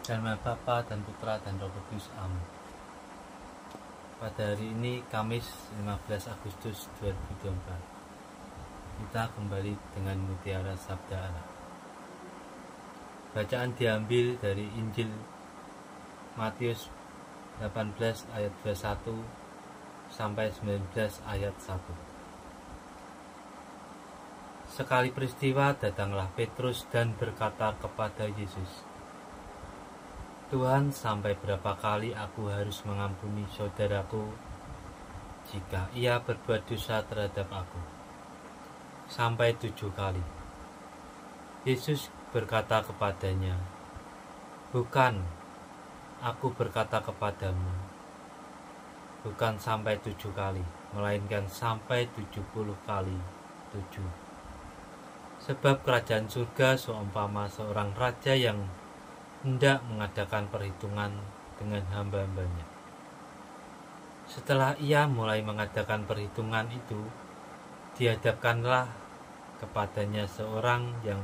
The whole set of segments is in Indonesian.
Dan nama Bapa dan Putra dan Roh Kudus. Amin. Pada hari ini Kamis 15 Agustus 2024, kita kembali dengan Mutiara Sabda Allah. Bacaan diambil dari Injil Matius 18 ayat 21 sampai 19 ayat 1. Sekali peristiwa datanglah Petrus dan berkata kepada Yesus, "Tuhan, sampai berapa kali aku harus mengampuni saudaraku jika ia berbuat dosa terhadap aku? Sampai 7 kali?" Yesus berkata kepadanya, "Bukan, aku berkata kepadamu, bukan sampai 7 kali, melainkan sampai 70 kali 7. Sebab kerajaan surga seumpama seorang raja yang hendak mengadakan perhitungan dengan hamba-hambanya. Setelah ia mulai mengadakan perhitungan itu, dihadapkanlah kepadanya seorang yang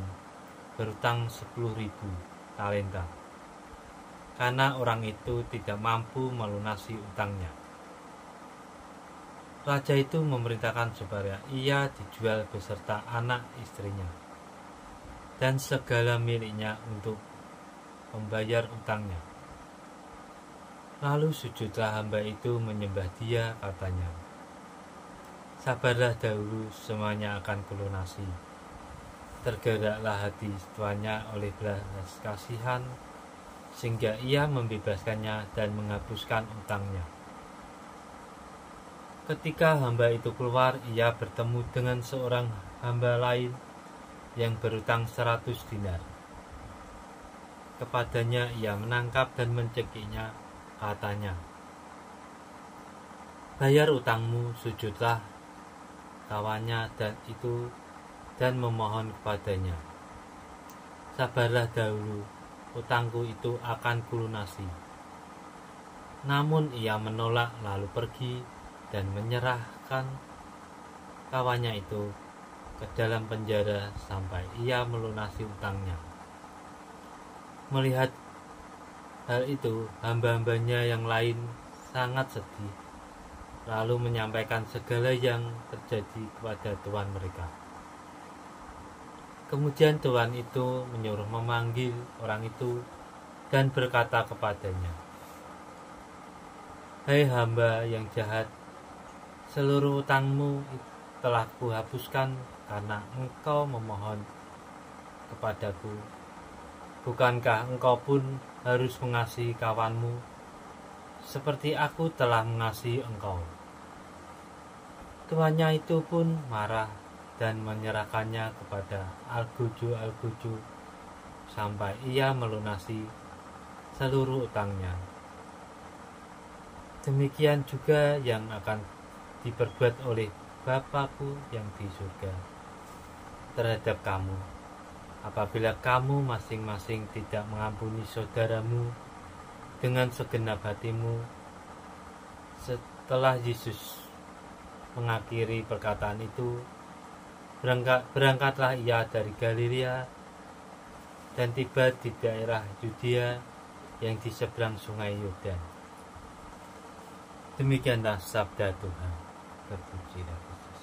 berutang 10.000 talenta, karena orang itu tidak mampu melunasi utangnya. Raja itu memerintahkan supaya ia dijual beserta anak istrinya dan segala miliknya untuk membayar utangnya. Lalu sujudlah hamba itu menyembah dia, katanya, 'Sabarlah dahulu, semuanya akan kulunasi.' Tergeraklah hati tuannya oleh belas kasihan, sehingga ia membebaskannya dan menghapuskan utangnya. Ketika hamba itu keluar, ia bertemu dengan seorang hamba lain yang berutang 100 dinar. Kepadanya ia menangkap dan mencekiknya, katanya, 'Bayar utangmu.' Sujudlah kawannya dan memohon kepadanya, 'Sabarlah dahulu, utangku itu akan kulunasi.' Namun ia menolak, lalu pergi dan menyerahkan kawannya itu ke dalam penjara sampai ia melunasi utangnya. Melihat hal itu, hamba-hambanya yang lain sangat sedih, lalu menyampaikan segala yang terjadi kepada tuan mereka. Kemudian tuan itu menyuruh memanggil orang itu dan berkata kepadanya, 'Hai hamba yang jahat, seluruh utangmu telah kuhapuskan karena engkau memohon kepadaku. Bukankah engkau pun harus mengasihi kawanmu seperti aku telah mengasihi engkau?' Tuannya itu pun marah dan menyerahkannya kepada algojo-algojo sampai ia melunasi seluruh utangnya. Demikian juga yang akan diperbuat oleh Bapa-Ku yang di surga terhadap kamu, apabila kamu masing-masing tidak mengampuni saudaramu dengan segenap hatimu." Setelah Yesus mengakhiri perkataan itu, berangkatlah ia dari Galilea dan tiba di daerah Yudea yang di seberang sungai Yordan. Demikianlah sabda Tuhan. Terpujilah Kristus.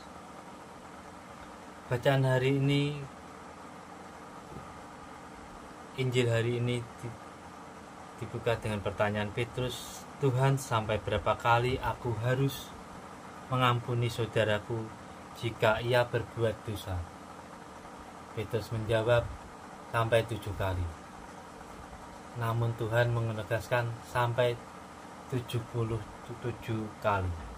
Bacaan hari ini, Injil hari ini dibuka dengan pertanyaan Petrus, "Tuhan, sampai berapa kali aku harus mengampuni saudaraku jika ia berbuat dosa?" Petrus menjawab, "Sampai 7 kali. Namun Tuhan menegaskan sampai 77 kali.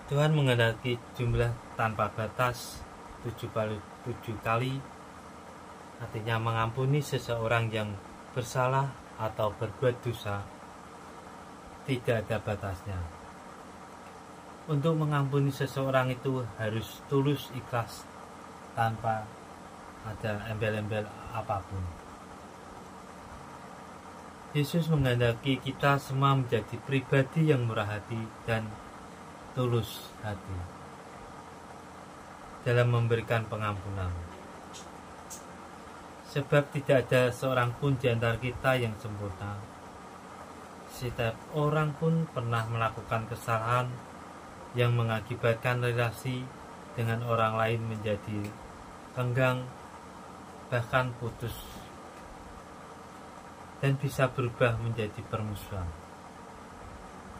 Tuhan menghendaki jumlah tanpa batas 77 kali, artinya mengampuni seseorang yang bersalah atau berbuat dosa tidak ada batasnya. Untuk mengampuni seseorang itu harus tulus, ikhlas, tanpa ada embel-embel apapun. Yesus menghendaki kita semua menjadi pribadi yang murah hati dan tulus hati dalam memberikan pengampunan. Sebab tidak ada seorang pun di antara kita yang sempurna. Setiap orang pun pernah melakukan kesalahan yang mengakibatkan relasi dengan orang lain menjadi renggang, bahkan putus, dan bisa berubah menjadi permusuhan.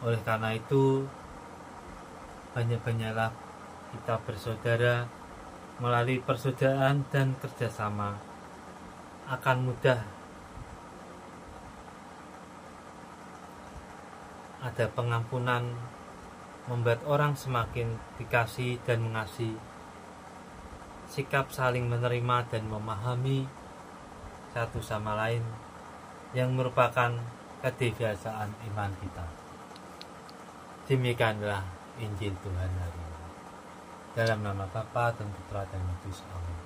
Oleh karena itu, banyak-banyaklah kita bersaudara melalui persaudaraan dan kerjasama. Akan mudah ada pengampunan, membuat orang semakin dikasih dan mengasihi. Sikap saling menerima dan memahami satu sama lain yang merupakan kedewasan iman kita. Demikianlah Injil Tuhan hari ini. Dalam nama Bapa dan Putra dan Roh Kudus. Amin.